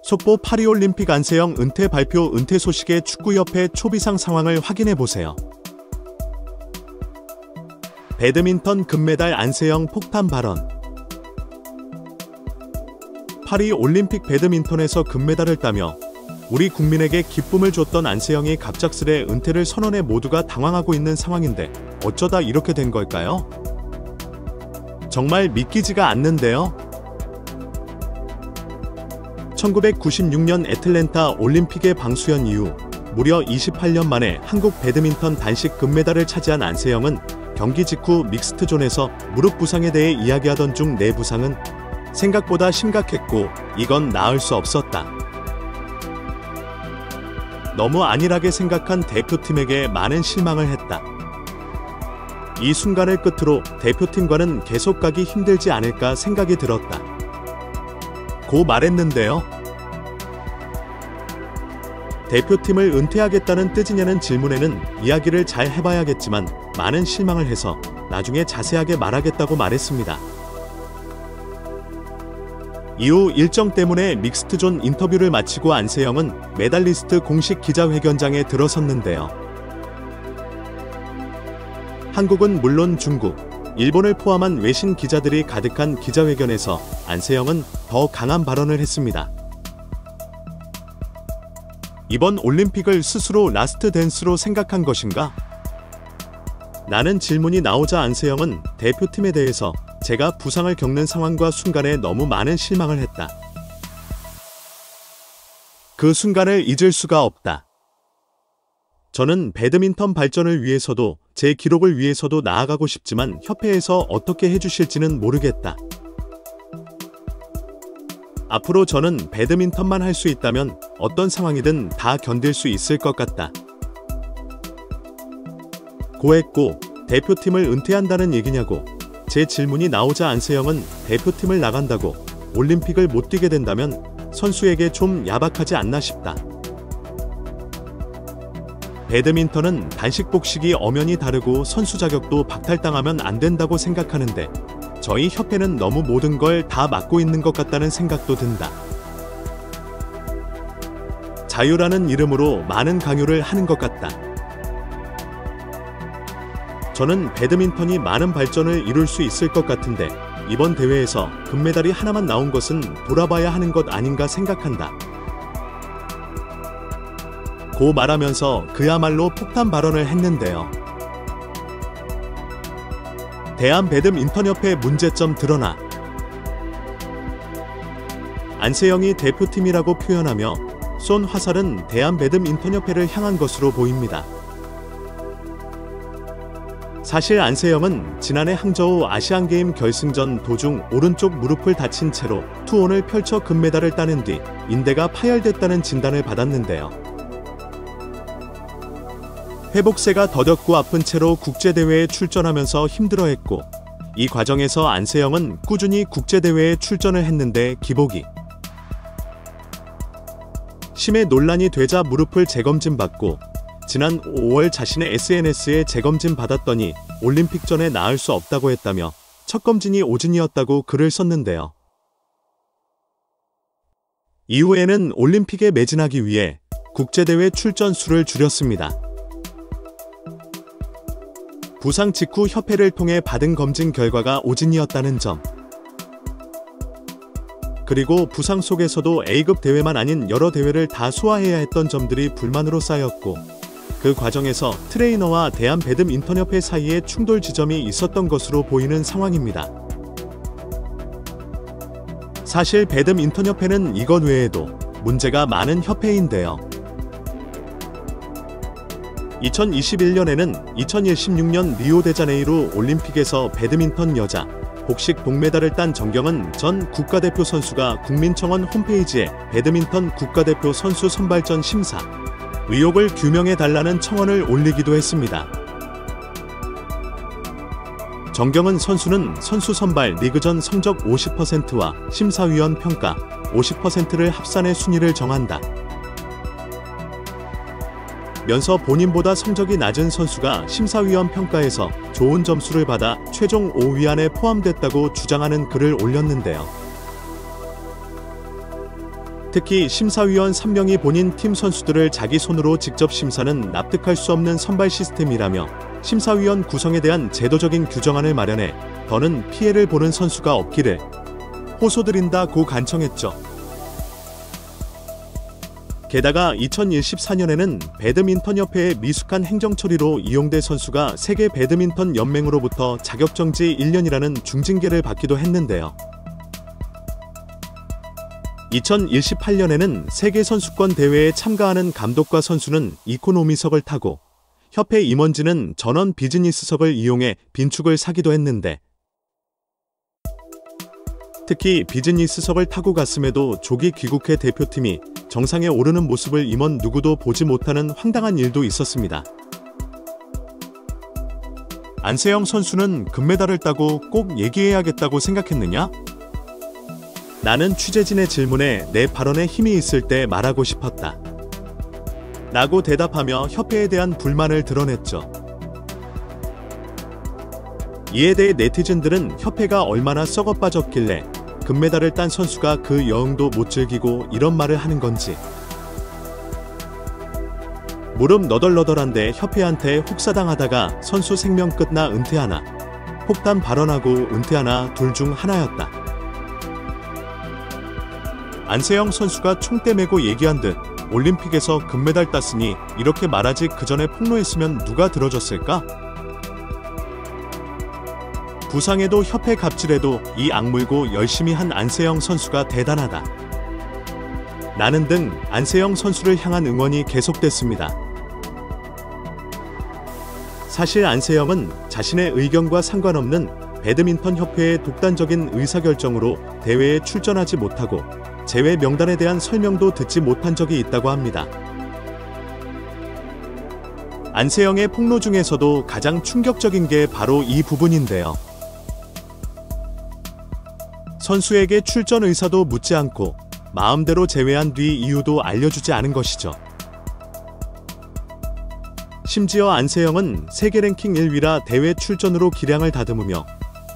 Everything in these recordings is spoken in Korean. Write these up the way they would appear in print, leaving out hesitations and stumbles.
속보 파리올림픽 안세영 은퇴 발표. 은퇴 소식에 축구협회 초비상 상황을 확인해보세요. 배드민턴 금메달 안세영 폭탄 발언. 파리올림픽 배드민턴에서 금메달을 따며 우리 국민에게 기쁨을 줬던 안세영이 갑작스레 은퇴를 선언해 모두가 당황하고 있는 상황인데 어쩌다 이렇게 된 걸까요? 정말 믿기지가 않는데요. 1996년 애틀랜타 올림픽의 방수연 이후 무려 28년 만에 한국 배드민턴 단식 금메달을 차지한 안세영은 경기 직후 믹스트존에서 무릎 부상에 대해 이야기하던 중 내 부상은 생각보다 심각했고 이건 나을 수 없었다. 너무 안일하게 생각한 대표팀에게 많은 실망을 했다. 이 순간을 끝으로 대표팀과는 계속 가기 힘들지 않을까 생각이 들었다. 고 말했는데요. 대표팀을 은퇴하겠다는 뜻이냐는 질문에는 이야기를 잘 해봐야겠지만 많은 실망을 해서 나중에 자세하게 말하겠다고 말했습니다. 이후 일정 때문에 믹스트존 인터뷰를 마치고 안세영은 메달리스트 공식 기자회견장에 들어섰는데요. 한국은 물론 중국, 일본을 포함한 외신 기자들이 가득한 기자회견에서 안세영은 더 강한 발언을 했습니다. 이번 올림픽을 스스로 라스트 댄스로 생각한 것인가? 라는 질문이 나오자 안세영은 대표팀에 대해서 제가 부상을 겪는 상황과 순간에 너무 많은 실망을 했다. 그 순간을 잊을 수가 없다. 저는 배드민턴 발전을 위해서도 제 기록을 위해서도 나아가고 싶지만 협회에서 어떻게 해주실지는 모르겠다. 앞으로 저는 배드민턴만 할 수 있다면 어떤 상황이든 다 견딜 수 있을 것 같다. 고했고 대표팀을 은퇴한다는 얘기냐고 제 질문이 나오자 안세영은 대표팀을 나간다고 올림픽을 못 뛰게 된다면 선수에게 좀 야박하지 않나 싶다. 배드민턴은 단식 복식이 엄연히 다르고 선수 자격도 박탈당하면 안 된다고 생각하는데 저희 협회는 너무 모든 걸 다 맡고 있는 것 같다는 생각도 든다. 자유라는 이름으로 많은 강요를 하는 것 같다. 저는 배드민턴이 많은 발전을 이룰 수 있을 것 같은데 이번 대회에서 금메달이 하나만 나온 것은 돌아봐야 하는 것 아닌가 생각한다. 고 말하면서 그야말로 폭탄 발언을 했는데요. 대한배드민턴협회 문제점 드러나. 안세영이 대표팀이라고 표현하며 쏜 화살은 대한배드민턴협회를 향한 것으로 보입니다. 사실 안세영은 지난해 항저우 아시안게임 결승전 도중 오른쪽 무릎을 다친 채로 투혼을 펼쳐 금메달을 따는 뒤 인대가 파열됐다는 진단을 받았는데요. 회복세가 더뎠고 아픈 채로 국제대회에 출전하면서 힘들어했고 이 과정에서 안세영은 꾸준히 국제대회에 출전을 했는데 기복이 심해 논란이 되자 무릎을 재검진받고 지난 5월 자신의 SNS에 재검진 받았더니 올림픽 전에 나을 수 없다고 했다며 첫 검진이 오진이었다고 글을 썼는데요. 이후에는 올림픽에 매진하기 위해 국제대회 출전 수를 줄였습니다. 부상 직후 협회를 통해 받은 검진 결과가 오진이었다는 점. 그리고 부상 속에서도 A급 대회만 아닌 여러 대회를 다 소화해야 했던 점들이 불만으로 쌓였고 그 과정에서 트레이너와 대한배드민턴협회 사이에 충돌 지점이 있었던 것으로 보이는 상황입니다. 사실 배드민턴협회는 이것 외에도 문제가 많은 협회인데요. 2021년에는 2016년 리오데자네이루 올림픽에서 배드민턴 여자 복식 동메달을 딴 정경은 전 국가대표 선수가 국민청원 홈페이지에 배드민턴 국가대표 선수 선발전 심사 의혹을 규명해달라는 청원을 올리기도 했습니다. 정경은 선수는 선수 선발 리그전 성적 50%와 심사위원 평가 50%를 합산해 순위를 정한다. 면서 본인보다 성적이 낮은 선수가 심사위원 평가에서 좋은 점수를 받아 최종 5위 안에 포함됐다고 주장하는 글을 올렸는데요. 특히 심사위원 3명이 본인 팀 선수들을 자기 손으로 직접 심사는 납득할 수 없는 선발 시스템이라며 심사위원 구성에 대한 제도적인 규정안을 마련해 더는 피해를 보는 선수가 없기를 호소드린다고 간청했죠. 게다가 2014년에는 배드민턴협회의 미숙한 행정처리로 이용대 선수가 세계 배드민턴 연맹으로부터 자격정지 1년이라는 중징계를 받기도 했는데요. 2018년에는 세계선수권 대회에 참가하는 감독과 선수는 이코노미석을 타고 협회 임원진은 전원 비즈니스석을 이용해 빈축을 사기도 했는데, 특히 비즈니스석을 타고 갔음에도 조기 귀국해 대표팀이 정상에 오르는 모습을 임원 누구도 보지 못하는 황당한 일도 있었습니다. 안세영 선수는 금메달을 따고 꼭 얘기해야겠다고 생각했느냐? 나는 취재진의 질문에 내 발언에 힘이 있을 때 말하고 싶었다 라고 대답하며 협회에 대한 불만을 드러냈죠. 이에 대해 네티즌들은 협회가 얼마나 썩어 빠졌길래 금메달을 딴 선수가 그 여흥도 못 즐기고 이런 말을 하는 건지, 무릎 너덜너덜한데 협회한테 혹사당하다가 선수 생명 끝나 은퇴하나, 폭탄 발언하고 은퇴하나 둘 중 하나였다. 안세영 선수가 총대 메고 얘기한 듯 올림픽에서 금메달 땄으니 이렇게 말하지 그 전에 폭로했으면 누가 들어줬을까? 부상에도 협회 갑질에도 이 악물고 열심히 한 안세영 선수가 대단하다 라는 등 안세영 선수를 향한 응원이 계속됐습니다. 사실 안세영은 자신의 의견과 상관없는 배드민턴 협회의 독단적인 의사결정으로 대회에 출전하지 못하고 제외 명단에 대한 설명도 듣지 못한 적이 있다고 합니다. 안세영의 폭로 중에서도 가장 충격적인 게 바로 이 부분인데요. 선수에게 출전 의사도 묻지 않고 마음대로 제외한 뒤 이유도 알려주지 않은 것이죠. 심지어 안세영은 세계 랭킹 1위라 대회 출전으로 기량을 다듬으며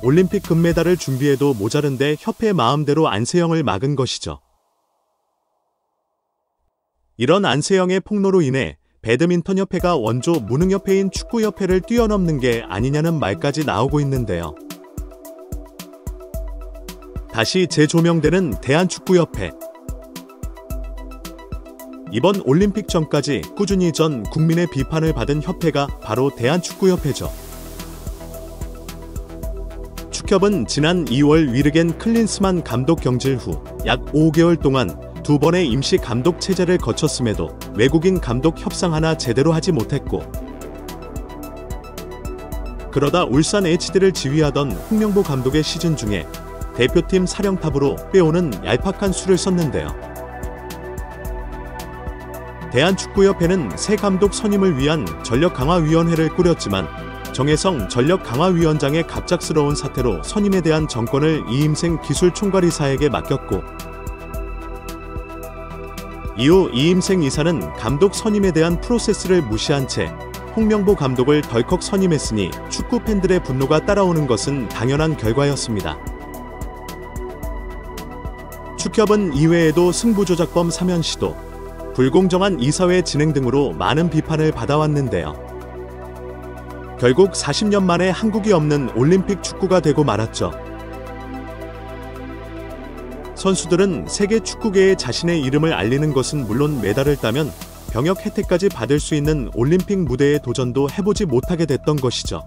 올림픽 금메달을 준비해도 모자른데 협회 마음대로 안세영을 막은 것이죠. 이런 안세영의 폭로로 인해 배드민턴협회가 원조 무능협회인 축구협회를 뛰어넘는 게 아니냐는 말까지 나오고 있는데요. 다시 재조명되는 대한축구협회. 이번 올림픽 전까지 꾸준히 전 국민의 비판을 받은 협회가 바로 대한축구협회죠. 축협은 지난 2월 위르겐 클린스만 감독 경질 후 약 5개월 동안 2번의 임시 감독 체제를 거쳤음에도 외국인 감독 협상 하나 제대로 하지 못했고, 그러다 울산 HD를 지휘하던 홍명보 감독의 시즌 중에 대표팀 사령탑으로 빼오는 얄팍한 수를 썼는데요. 대한축구협회는 새 감독 선임을 위한 전력강화위원회를 꾸렸지만 정혜성 전력강화위원장의 갑작스러운 사태로 선임에 대한 정권을 이임생 기술총괄이사에게 맡겼고, 이후 이임생 이사는 감독 선임에 대한 프로세스를 무시한 채 홍명보 감독을 덜컥 선임했으니 축구 팬들의 분노가 따라오는 것은 당연한 결과였습니다. 축협은 이외에도 승부조작범 사면 시도, 불공정한 이사회 진행 등으로 많은 비판을 받아왔는데요. 결국 40년 만에 한국이 없는 올림픽 축구가 되고 말았죠. 선수들은 세계 축구계에 자신의 이름을 알리는 것은 물론 메달을 따면 병역 혜택까지 받을 수 있는 올림픽 무대에 도전도 해보지 못하게 됐던 것이죠.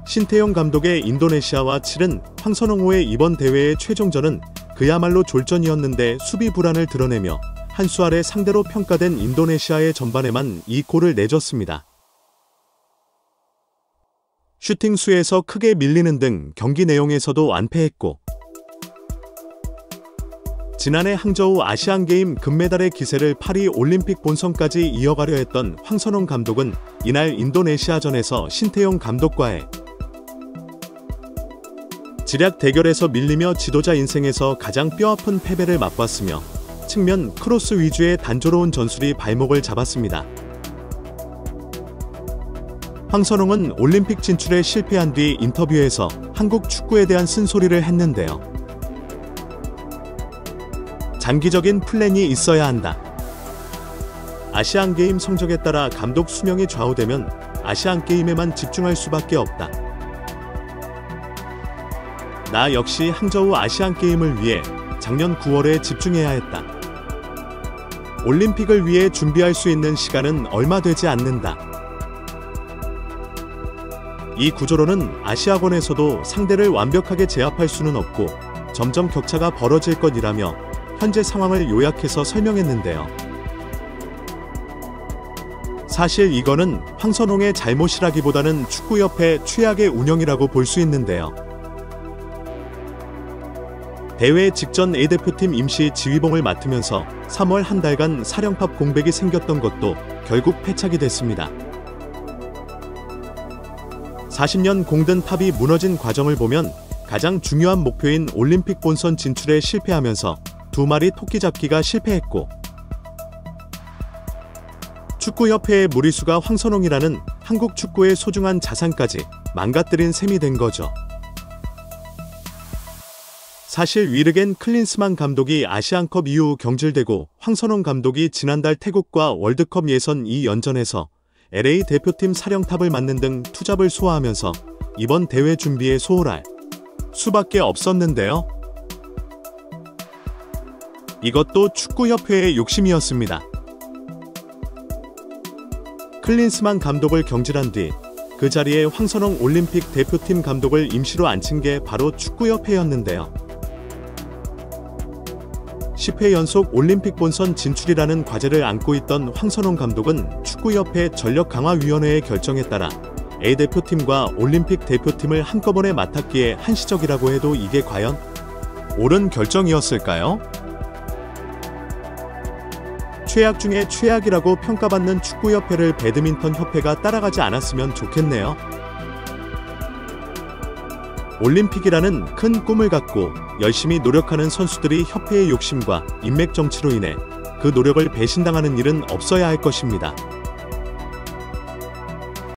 신태용 감독의 인도네시아와 치른 황선홍호의 이번 대회의 최종전은 그야말로 졸전이었는데 수비 불안을 드러내며 한 수 아래 상대로 평가된 인도네시아의 전반에만 2골을 내줬습니다. 슈팅 수에서 크게 밀리는 등 경기 내용에서도 완패했고, 지난해 항저우 아시안게임 금메달의 기세를 파리 올림픽 본선까지 이어가려 했던 황선홍 감독은 이날 인도네시아전에서 신태용 감독과의 지략 대결에서 밀리며 지도자 인생에서 가장 뼈아픈 패배를 맛봤으며 측면 크로스 위주의 단조로운 전술이 발목을 잡았습니다. 황선홍은 올림픽 진출에 실패한 뒤 인터뷰에서 한국 축구에 대한 쓴소리를 했는데요. 장기적인 플랜이 있어야 한다. 아시안게임 성적에 따라 감독 수명이 좌우되면 아시안게임에만 집중할 수밖에 없다. 나 역시 항저우 아시안게임을 위해 작년 9월에 집중해야 했다. 올림픽을 위해 준비할 수 있는 시간은 얼마 되지 않는다. 이 구조로는 아시아권에서도 상대를 완벽하게 제압할 수는 없고 점점 격차가 벌어질 것이라며 현재 상황을 요약해서 설명했는데요. 사실 이거는 황선홍의 잘못이라기보다는 축구협회 최악의 운영이라고 볼 수 있는데요. 대회 직전 A대표팀 임시 지휘봉을 맡으면서 3월 한 달간 사령탑 공백이 생겼던 것도 결국 패착이 됐습니다. 40년 공든 탑이 무너진 과정을 보면 가장 중요한 목표인 올림픽 본선 진출에 실패하면서 2마리 토끼 잡기가 실패했고, 축구협회의 무리수가 황선홍이라는 한국 축구의 소중한 자산까지 망가뜨린 셈이 된 거죠. 사실 위르겐 클린스만 감독이 아시안컵 이후 경질되고 황선홍 감독이 지난달 태국과 월드컵 예선 2연전에서 LA 대표팀 사령탑을 맡는 등 투잡을 소화하면서 이번 대회 준비에 소홀할 수밖에 없었는데요. 이것도 축구협회의 욕심이었습니다. 클린스만 감독을 경질한 뒤 그 자리에 황선홍 올림픽 대표팀 감독을 임시로 앉힌 게 바로 축구협회였는데요. 10회 연속 올림픽 본선 진출이라는 과제를 안고 있던 황선홍 감독은 축구협회 전력강화위원회의 결정에 따라 A대표팀과 올림픽 대표팀을 한꺼번에 맡았기에 한시적이라고 해도 이게 과연 옳은 결정이었을까요? 최악 중에 최악이라고 평가받는 축구협회를 배드민턴 협회가 따라가지 않았으면 좋겠네요. 올림픽이라는 큰 꿈을 갖고 열심히 노력하는 선수들이 협회의 욕심과 인맥 정치로 인해 그 노력을 배신당하는 일은 없어야 할 것입니다.